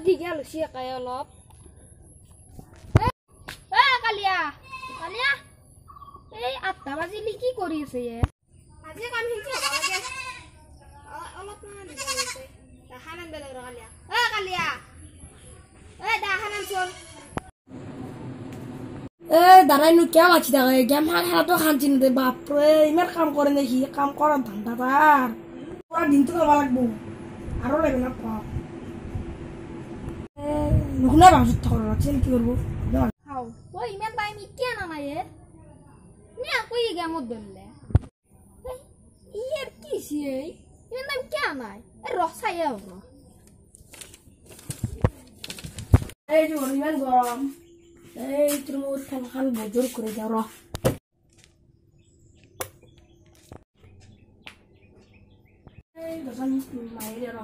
দীঘল হৈছে কাই অলপ কালিয়া কালিয়া এই 8টা বাজিলি কি কৰি আছে আজি কাম হিলছে লাগে অলপ না দীঘল হৈছে হানান বেলেগ কালিয়া কালিয়া দাহানান চল দাঁড়াই নু কেউ আছি দেখে গেম হাতো খানছি না বাপরে ইমান কাম করে নাকি কাম করার ধান্দা তার পুরা দিন তো খাওয়া লাগবো আরো লাগবে না পাপ নুকুনা ভাবছি থাকা লাগছে কি করবো খাও ও ইমান টাইম ইতিয়া না নাই নিয়া কই গেমত ধরলে ইয়ার কি সে ইমান টাইম কে নাই রসাই আও এই যে ইমান গরম এই তুমি ফ্যান খান বজর করে যাও র এই দশন মাইরে র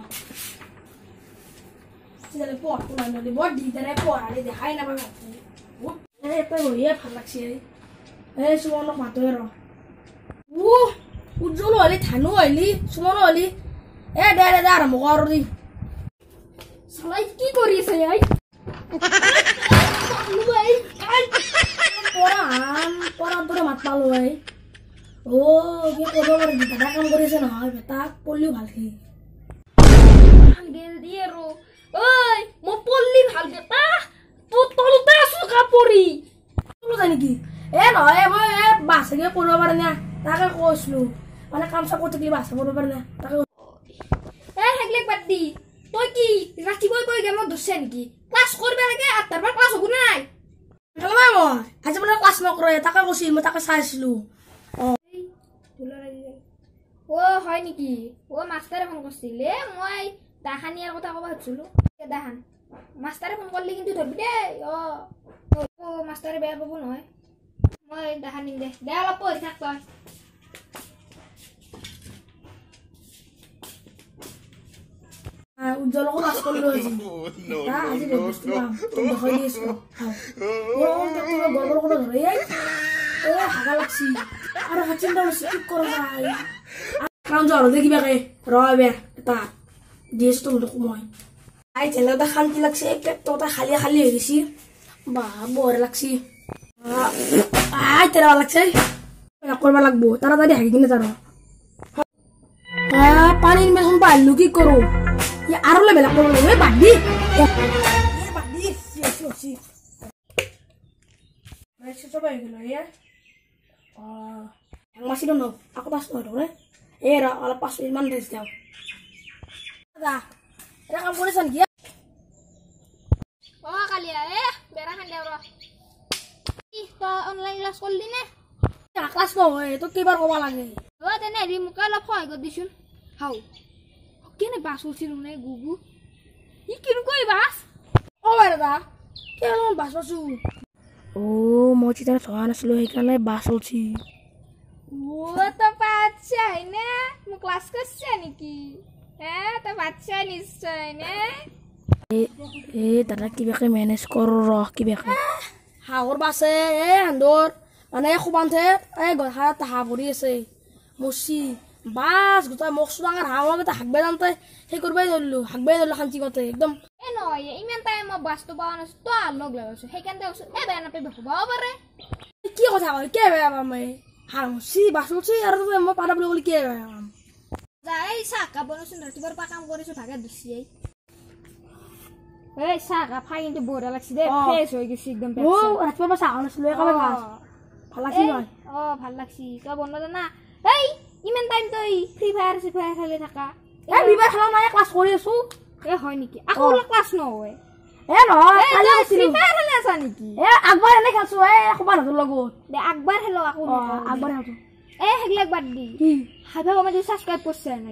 সেটা পড় তো না নলি বড় দিদারে পড়ালে দেখাই না বাবা এই তো ওই ভাল লাগছে এই সুমন মাতো র ও উজ্জ্বল হলি থানু হলি সুমন হলি এ দে দে আর মগর দি সলাই কি করিছে এই পড়ান তোরে মাত পালো ভাই ও কি করবো পারে দাদা কাম করেছে নহয় বেটা পড়লিও ভালকে গেল দিয়ে রো ওই মো পড়লি ভাল বেটা তো তলতে আসু কাপড়ি তোলো জানি কি এ নহয় মই বাসে গিয়ে পড়ব পারে না তাকে কইছলু মানে কাম সব করতে গেলে বাসে পড়ব পারে না তাকে হেগলে বাদি তুই কি রাতিবই কই গেমত দছে নেকি ক্লাস করবে লাগে 8টার পর ক্লাস হবো নাই গেলাম মই আজি মানে ক্লাস নকৰে তাকে কৈছিল মই তাকে চাইছিলো ও হয় নেকি ও মাস্টারে ফোন করছিলে মই দাহানিয়ার কথা কবা হচ্ছিল দাহান মাস্টারে ফোন করলে কিন্তু ধরবি দে ও মাস্টারে বেয়া পাবো নহয় মই দাহানি দে দে অলপ পঢ়ি থাক তই উজ্জ্বল ক্লাস করলো আজি আজি বস্তু তুমি দেখাই দিছো ও তুমি গড়বড় করে ধরে এ হাগা লাগছি আর হাচিনটা ঠিক করে ভাই কারণ জ্বর দেখিবা কে রবে এটা দিয়েছ তো মই আই ছেলেটা শান্তি লাগছে পেটটা খালি খালি হয়ে গেছি বা বড় লাগছি আই তেরা লাগছে করবা লাগবো তাড়াতাড়ি হাগি কিনে যাও পানির মেশন পাইলু কি করো আরো লেবেলা করবো বাদি বাদি সবাই গেল masih dong aku pas dong era ala pas man des daw ada kamu boleh san dia kalia berahan daw ro ih to online class kolli ne ya kelas no itu kibar ko lagi tene di muka la phoi go disun hau kene basul silung ne gugu ikin koi bas berda kene bas basu mau cerita soal aslo ikane basol sih ও তো বাচ্চাই না মু class করছে নাকি হ্যাঁ তো বাচ্চা নিশ্চয় না দাদা কিবাকে মেনেজ কর কিবাকে হাওর বাসে হান্দর মানে খুবানতে গধা হাঁ ভৰি আছে মচি বাস গোটা মকচু ডাঙৰ হাঁহ গতে হাগবে জানতে সেই করবাই ধরলো শান্তি গতে একদম নহয় ইমান টাইম মই বাসটো পাওয়া না তো আর লগ লাগাইছো সেইকাৰণে বেয়া নাপাবি হবাও পাৰে কি কথা কয় কে বেয়া পাম হাঁচি বাচলছি আৰু মই পাৰা বুলি ক'লে কি যাই চাহ কাপ বনাইছোন ৰাতিপুৱাৰ পৰা কাম কৰিছো ভাগে দুচি এই চাহ কাপ খাই কিন্তু বঢ়িয়া লাগছি দে ফ্ৰেছ হৈ গৈছি একদম ৰাতিপুৱাৰ পৰা চাহ নাছিলো ভাল লাগছি নহয় ভাল লাগছি তই বনোৱা জানা এই ইমান টাইম তই ফ্ৰী ফায়াৰ খেলি থাকা ফ্ৰী ফায়াৰ খেলা নাই ক্লাছ কৰি আছো হয় নেকি আকৌ ক্লাছ নহয় নহয় কালি ফ্ৰী ফায়াৰ খেলি আছা নেকি আগবাৰ এনে খাইছো খবাৰ হাতৰ লগত দে আগবাৰ খেলো আকৌ আগবাৰ খাইছো হেগলাক বাদ দি হাইভা কমেডি সাবস্ক্ৰাইব কৰছে না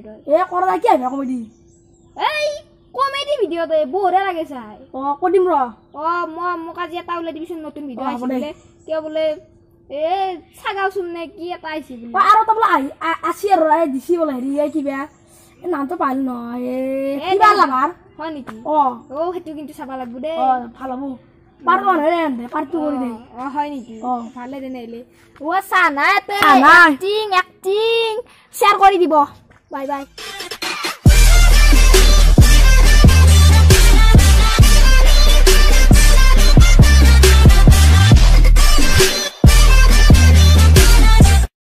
কৰা নাই কি হাইভা কমেডি এই কমেডি ভিডিও তো বঢ়িয়া লাগে চাই কদিম ৰ মোক আজি এটা ওলাই দিবিচোন নতুন ভিডিও আছে বোলে কিয় বোলে চাগাওচোন নে কি এটা আইছি বোলে আৰু তো বোলে আসি আৰু দিছি বোলে হেৰি কিবা নামটো পাইল নহয় কিবা লাভাৰ হয় নেকি সেইটো কিন্তু চাবা লাগব দে ভাল হ'ব পারবো না রে আনতে পারতু করে দে হয় নাকি ভালে দে নাইলে ও সানা তে অ্যাক্টিং শেয়ার করে দিব বাই বাই